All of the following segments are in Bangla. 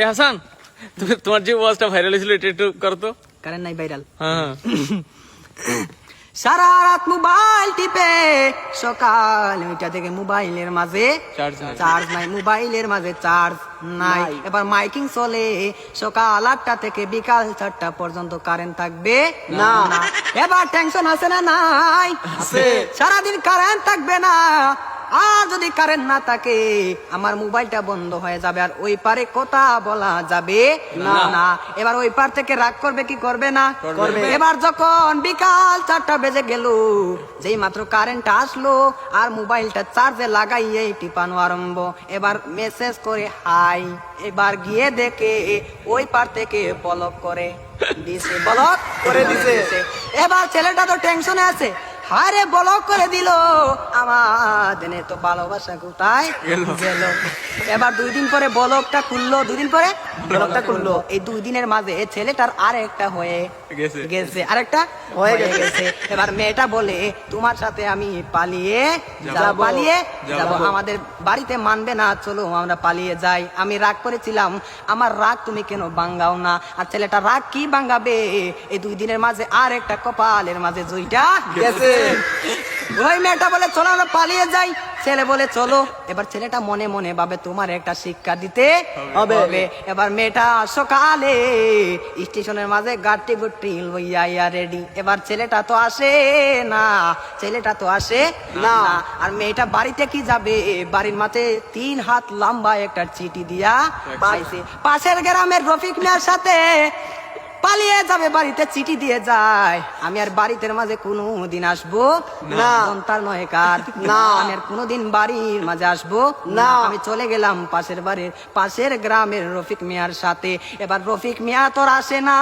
এ হাসান, তুমি তোমার যে ওয়াজটা ভাইরাল হয়েছিল এটা একটু করো তো। কারেন্ট নাই ভাইরাল। হ্যাঁ সারা রাত মোবাইল টিপে সকাল 9টা থেকে মোবাইলের মাঝে চার্জ নাই, মোবাইলের মাঝে চার্জ নাই। এবার মাইকিং চলে সকাল 8টা থেকে বিকাল 4টা পর্যন্ত কারেন্ট থাকবে না। এবার টেনশন আছে না? নাই, সারাদিন কারেন্ট থাকবে না। আর যদি কারেন্ট না থাকে আমার মোবাইলটা বন্ধ হয়ে যাবে, আর ওই পারে কথা বলা যাবে না। এবার ওই পার থেকে রাগ করবে কি করবে না? করবে। এবার যখন বিকাল 4টা বেজে গেল, যেই মাত্র কারেন্ট আসলো আর মোবাইলটা চার্জে লাগাইয়ে টিপানো আরম্ভ। এবার মেসেজ করে হাই, এবার গিয়ে দেখে ওই পার থেকে ব্লক করে দিছে, ব্লক করে দিছে। এবার ছেলেটা তো টেনশনে আছে, আরে ব্লক করে দিল, আমাদের তো ভালোবাসা কোথায় গেল? এবার 2 দিন পরে ব্লকটা খুললো, 2 দিন পরে ব্লকটা খুললো। এই 2 দিনের মাঝে ছেলেটার আরেকটা হয়ে গেছে, আরেকটা হয়ে গেছে। এবার মেয়েটা বলে তোমার সাথে আমি পালিয়ে যাব, আমাদের বাড়িতে মানবে না, চলো আমরা পালিয়ে যাই। আমি রাগ করেছিলাম, আমার রাগ তুমি কেন ভাঙ্গাও না? আর ছেলেটা রাগ কি ভাঙ্গাবে? এই 2 দিনের মাঝে আর একটা কপালের মাঝে জুইটা গেছে। ওই মেয়েটা বলে চলো আমরা পালিয়ে যাই, ছেলে বলে চলো। এবার ছেলেটা মনে মনে ভাবে তোমার একটা শিক্ষা দিতে হবে। এবার মেয়েটা সকালে স্টেশনের মাঝে গাড়ি গুটি লইয়া রেডি। এবার ছেলেটা তো আসে না, আর মেয়েটা বাড়িতে কি যাবে? বাড়ির মাঝে 3 হাত লম্বা একটা চিঠি দিয়া পাইছে। পাশের গ্রামের রফিক মিয়ার সাথে পালিয়ে যাবে, বাড়িতে চিঠি দিয়ে যায়। আমি আর বাড়িতে মাঝে কোনোদিন আসবো না, তার নয় কার না, আমি আর কোনোদিন বাড়ির মাঝে আসবো না। আমি চলে গেলাম পাশের গ্রামের রফিক মিয়ার সাথে। এবার রফিক মিয়া তো আর আসে না,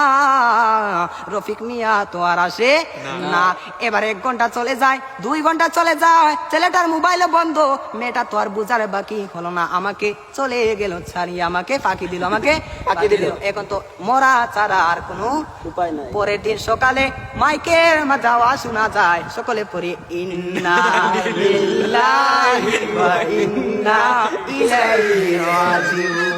না। এবার 1 ঘন্টা চলে যায়, 2 ঘন্টা চলে যায়, ছেলেটার মোবাইলও বন্ধ। মেয়েটা তো আর বুঝার বাকি হলো না, আমাকে চলে গেল ছাড়িয়ে, আমাকে ফাঁকি দিল। এখন তো মরা ছাড়া আর কোনো উপায় নাই। পরের দিন সকালে মাইকের মাঝে আওয়াজ শোনা যায়, সকলে পড়ি ইন্না লিল্লাহি ওয়া ইন্না ইলাইহি রাজিউন।